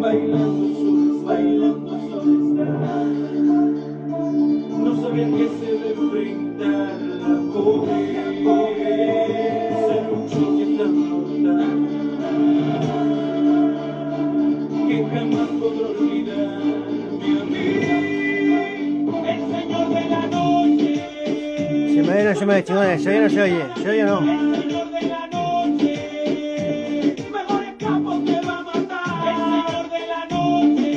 Bailando solas, bailando solas. No sabían que se debe enfrentar la pobreza. Se luchó que tan mortal que jamás podré olvidarme a mí. El señor de la noche. Se me oye, no se me oye, chingones. ¿Se oye o no se oye? ¿Se oye o no? El señor de la noche. Mejor escapo te va a matar. El señor de la noche.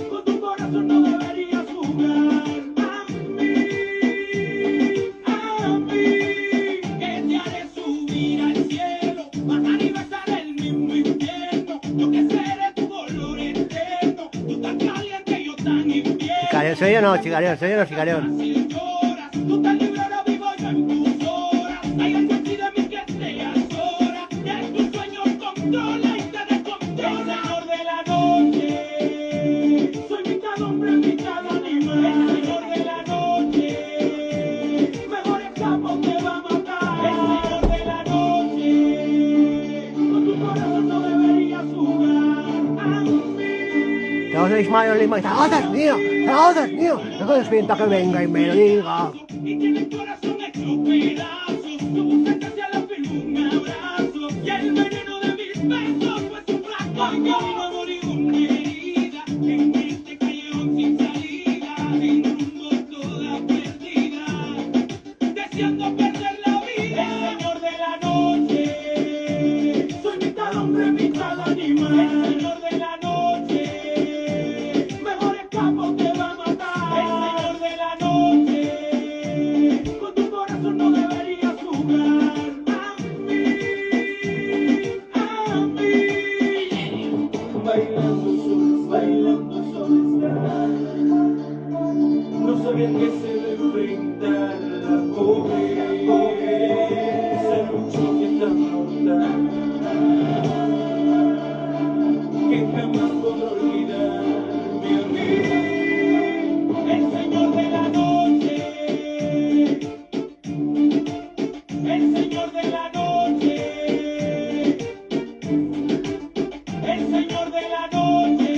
Con tu corazón no deberías jugar. A mí, que te haré subir al cielo, bajar y besar el mismo infierno. Yo que seré tu dolor eterno. Tú tan caliente y yo tan invierno. Chicarión, ¿se oye o no, chicarión? ¿Se oye o no, chicarión? Si lloras, tú tan libre, ahora vivo yo en tus horas. Hay algo aquí de mí que te azora. Que tus sueños controla y te descontrola. El señor de la noche. Soy mitad hombre, mitad animal. El señor de la noche. Mejor escapo te va a matar. El señor de la noche. Con tu corazón no deberías jugar. A mí. Todos sois malos, ¡Zaragoza es mío! ¡Zaragoza es mío! No les pinta que venga y me lo diga. Y tiene el corazón hecho pedazos. Tuvo cerca a la piel un abrazo. Y el veneno de mis besos fue su fracaso. Y no morí una herida en este callejón sin salida. En rumbo toda perdida, deseando perder la vida. El señor de la noche. Soy mitad hombre, mitad animal. El señor de la noche. Mejor escapo te va a matar. El señor de la noche. Con tu corazón no deberías jugar. A mí. Bailando solas, bailando solas. No sabían que se debe enfrentar la pobreza. Se luchó que tan mortal que jamás podré olvidarme a mí. El señor de la noche. El señor de la noche. El señor de la noche.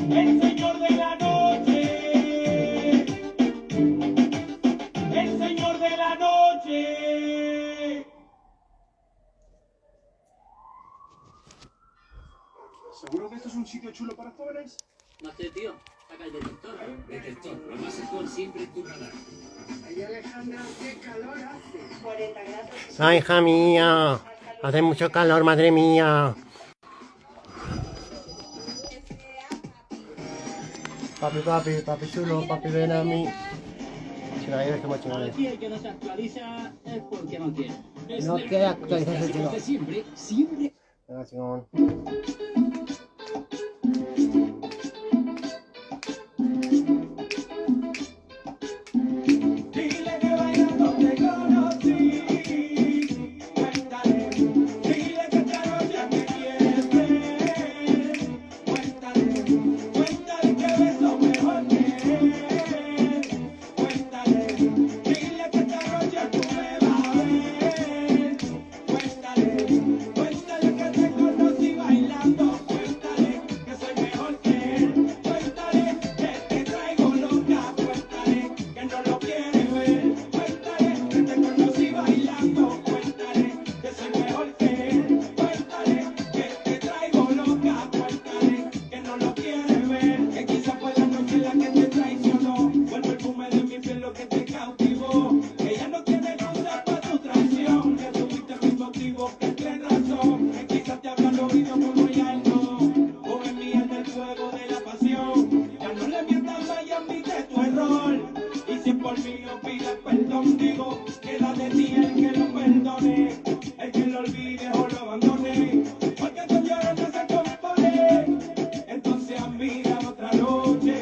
El señor de la noche. El señor de la noche. ¿Seguro que esto es un sitio chulo para jóvenes? No sé, tío. Saca el detector. Detector. Lo más actual siempre en tu radar. Ay, Alejandra, qué calor hace. 40 grados. ¡Ay, hija mía! Hace mucho calor, madre mía. Papi chulo, papi ven a mí. Chingadores como chingadores. Aquí el que no se actualiza es porque no quiere. No quiere actualizarse, Lo hace siempre, siempre. Venga, chingón. Dile que bailando te conocí. Cuéntale, dile que esta noche me quieres ver. Cuéntale, cuéntale que beso mejor que él. Cuéntale, dile que esta noche tú me vas a ver. Cuéntale, cuéntale que te conocí bailando. Cuéntale que soy mejor que él. Cuéntale que te traigo loca. Cuéntale que no lo quieres ver. Cuéntale que te conocí bailando. Cuéntale que soy mejor que él. Cuéntale que te traigo loca. Cuéntale que no lo quieres ver. Que quizá fue la noche en la que te traicionó. Fue el perfume de mi piel lo que te cautivó. Que ya no tiene excusa para tu traición. Que tuviste mis motivos que te razón. Que quizás te habrán oído como ya él no. O en mi alma el fuego de la pasión. Ya no le mientas más y admite tu error. Y si por mí no pides perdón, digo, queda de ti el que lo perdone, el que lo olvide o lo abandone. Porque tu lloro no se compone. Entonces amiga otra noche.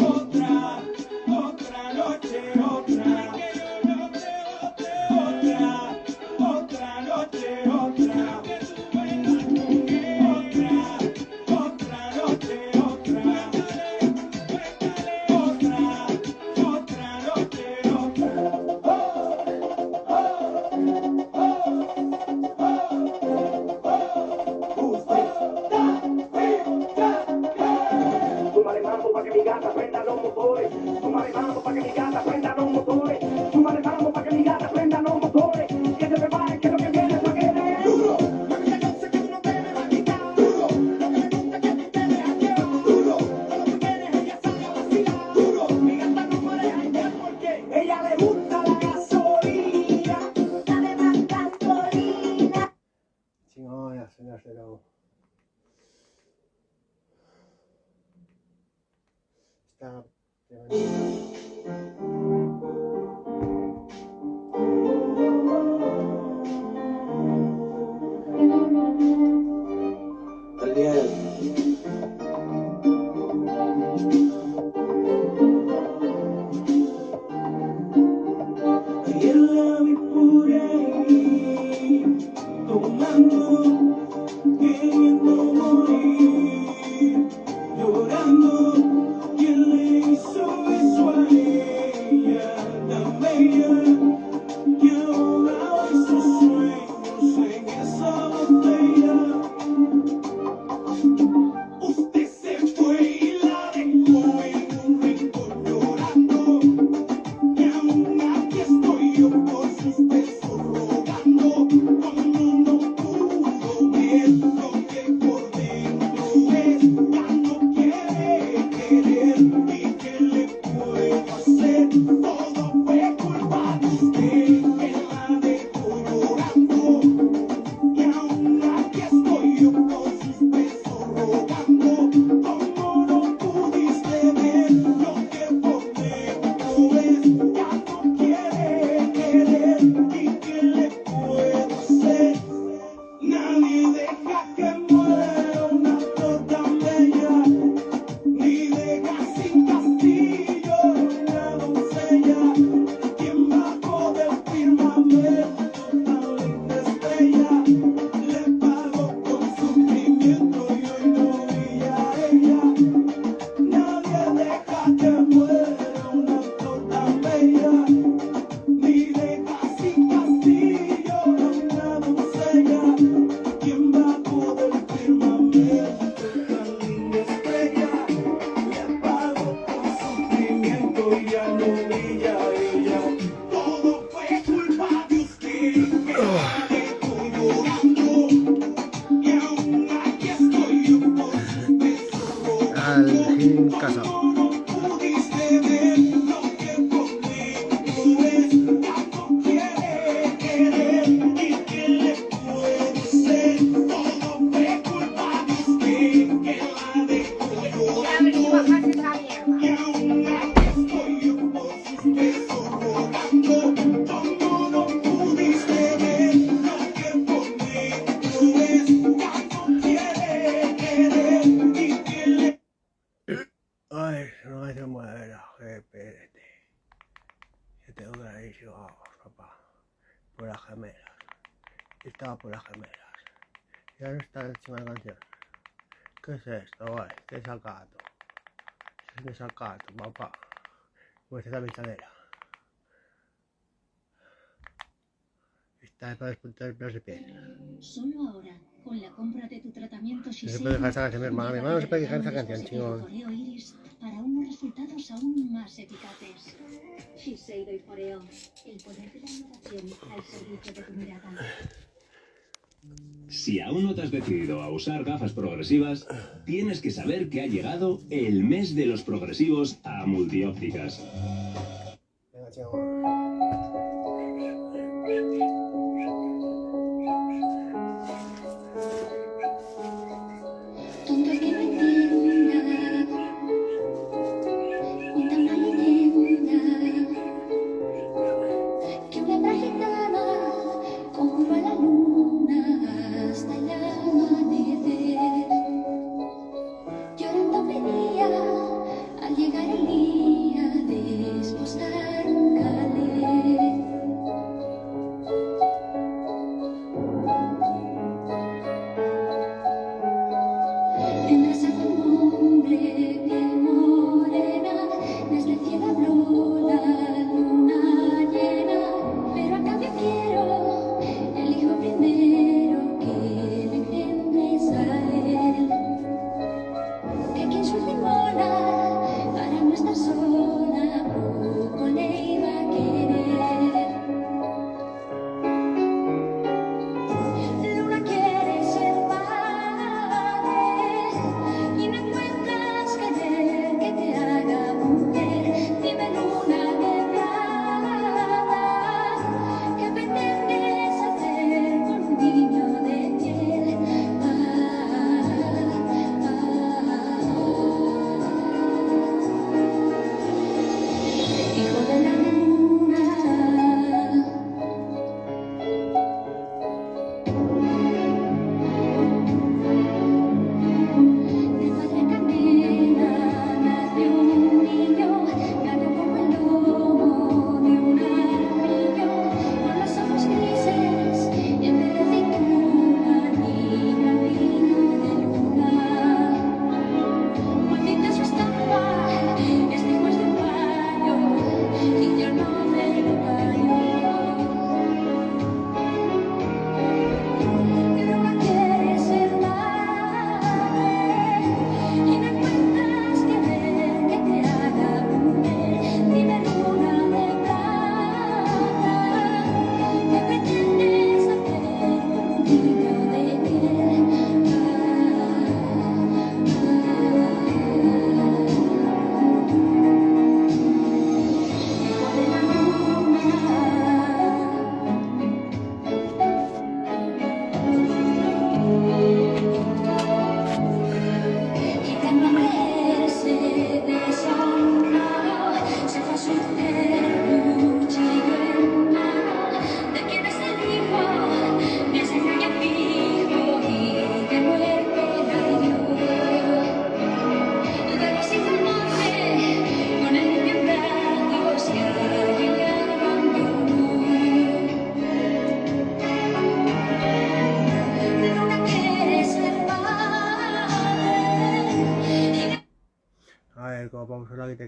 Otra, otra noche, otra. Otra noche, otra. Otra noche, otra. Otra noche, otra. Ella le gusta la gasolina, dale más gasolina. Chingona, señor Cerón. Está Ayer la vi por ahí, tomando, queriendo morir, llorando. ¿Quién le hizo eso a ella tan bella que ahogaba sus sueños en esa botella? Usted se fue y la dejó en un rincón llorando. Y aún aquí estoy yo por sus besos rogando. Como no pudo ver lo que por dentro es, ya no quiere querer. ¿Y qué le puedo hacer? Todo fue culpa de usted, que la dejó llorando. Y aún aquí estoy yo por sus besos rogando. Como no pudiste ver lo que por dentro es, ya no quiere querer. ¿Y qué le puedo hacer? Nadie deja que muera una flor tan bella, ni deja sin castillo una doncella. Quien bajó del firmamento tan linda estrella, le pagó con sufrimiento y hoy no brilla ella. Nadie deja que muera una flor tan bella, ni deja sin castillo una doncella. Quien bajó del firmamento tan linda estrella, le pagó con sufrimiento y ya no brilla ella. Todo fue culpa de usted, que la dejó llorando. Y aún aquí estoy yo por sus besos rogando. en casa. Como no pudiste ver lo que por dentro es, ya no quiere querer. ¿Y qué le puedo hacer? Todo fue culpa de usted, que la dejó llorando. Y aún aquí estoy yo por sus besos rogando. Como no pudiste ver lo que por dentro es, ya no quiere querer. ¿Y qué le Ay, no se muera, espérate. Yo tengo clarísimo, papá. Por las gemelas. Estaba por las gemelas. Ya no está encima de la canción. ¿Qué es esto, güey? Desacato. Es desacato, papá. Pues esta metalera. Está para despuntar el pelos de piel. Solo ahora, con la compra de tu tratamiento No se puede dejar esa canción, mi hermano. Mi hermano no se puede dejar esa canción, chingón. Foreo Iris para unos resultados aún más eficaces. Shiseido y Foreo, el poder de la innovación al servicio de tu mirada. Si aún no te has decidido a usar gafas progresivas, tienes que saber que ha llegado el mes de los progresivos a Multiópticas. Venga, chingón. Tonto el que no entienda, cuenta una leyenda, que una hembra gitana corrió a la luna hasta el amanecer. Llorando venía al llegar el día de despostar un calé.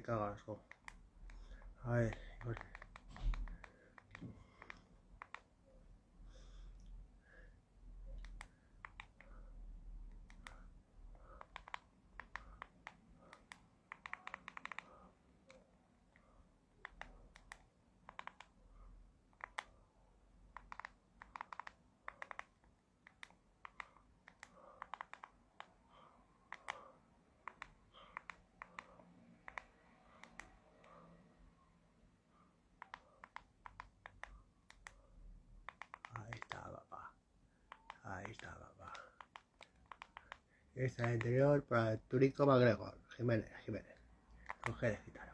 me cagas, jo. A ver, ahí está, papá. Ahí está, papá. Esta es la interior para el Turico MacGregor. Jiménez. Mujeres, quítalo.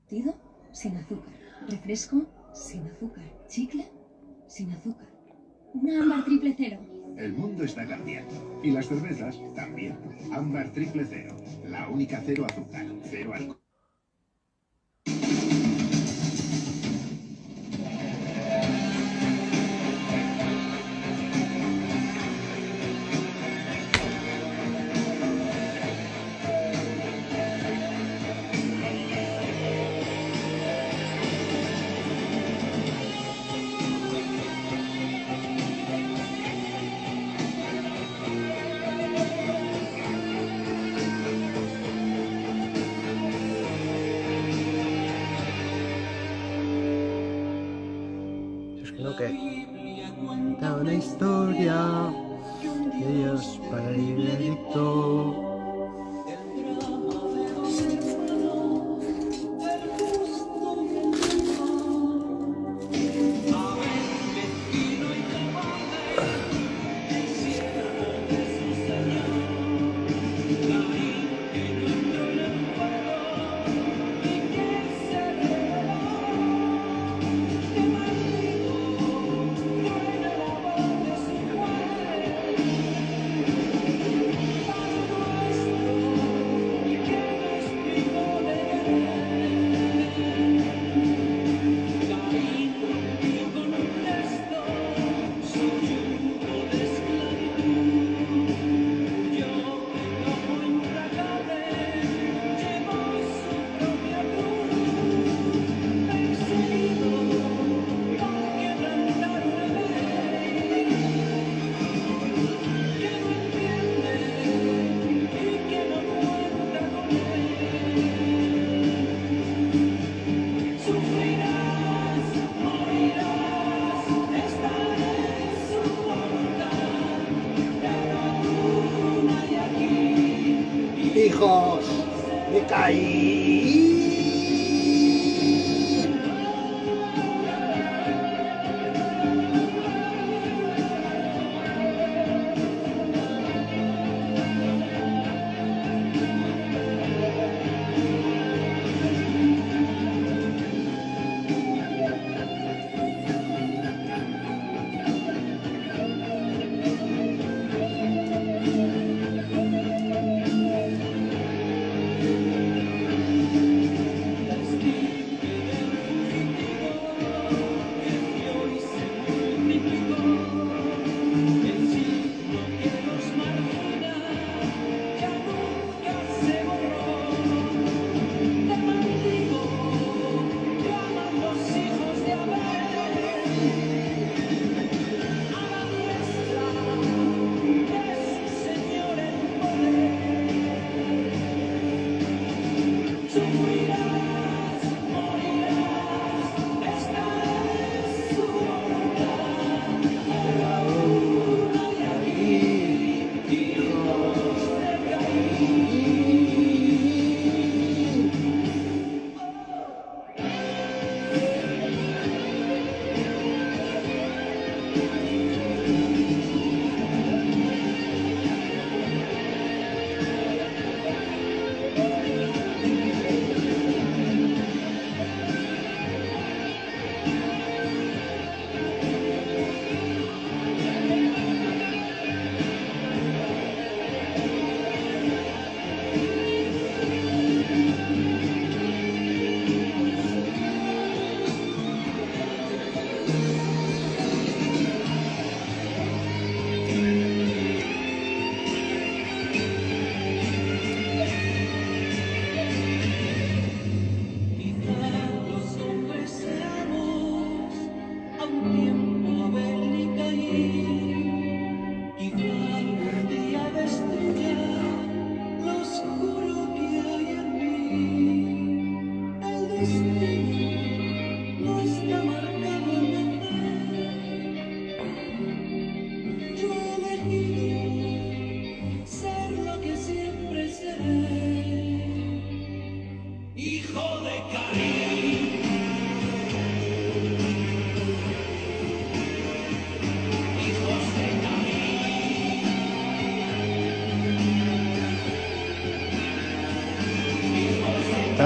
Batido sin azúcar. Refresco sin azúcar. Chicle sin azúcar. Una ámbar triple cero. El mundo está cambiando. Y las cervezas también. Ámbar triple cero. La única cero azúcar. Cero alcohol. Es que no que cuenta una historia de Dios para el veredicto. Hijos de Caín.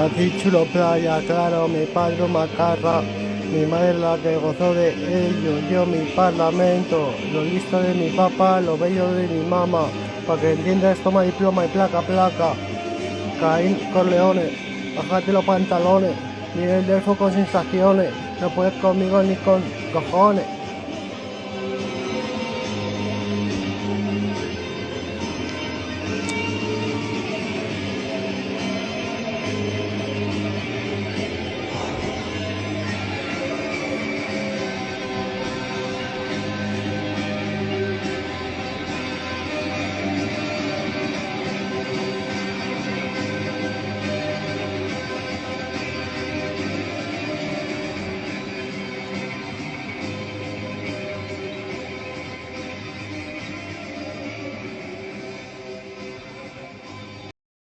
Aquí chulo playa, claro, mi padre macarra, mi madre la que gozó de ello, yo mi parlamento, lo listo de mi papá, lo bello de mi mamá, para que entiendas toma diploma y placa, placa, Caín Corleone, bájate los pantalones, Miguel Delfo con sensaciones, no puedes conmigo ni con cojones.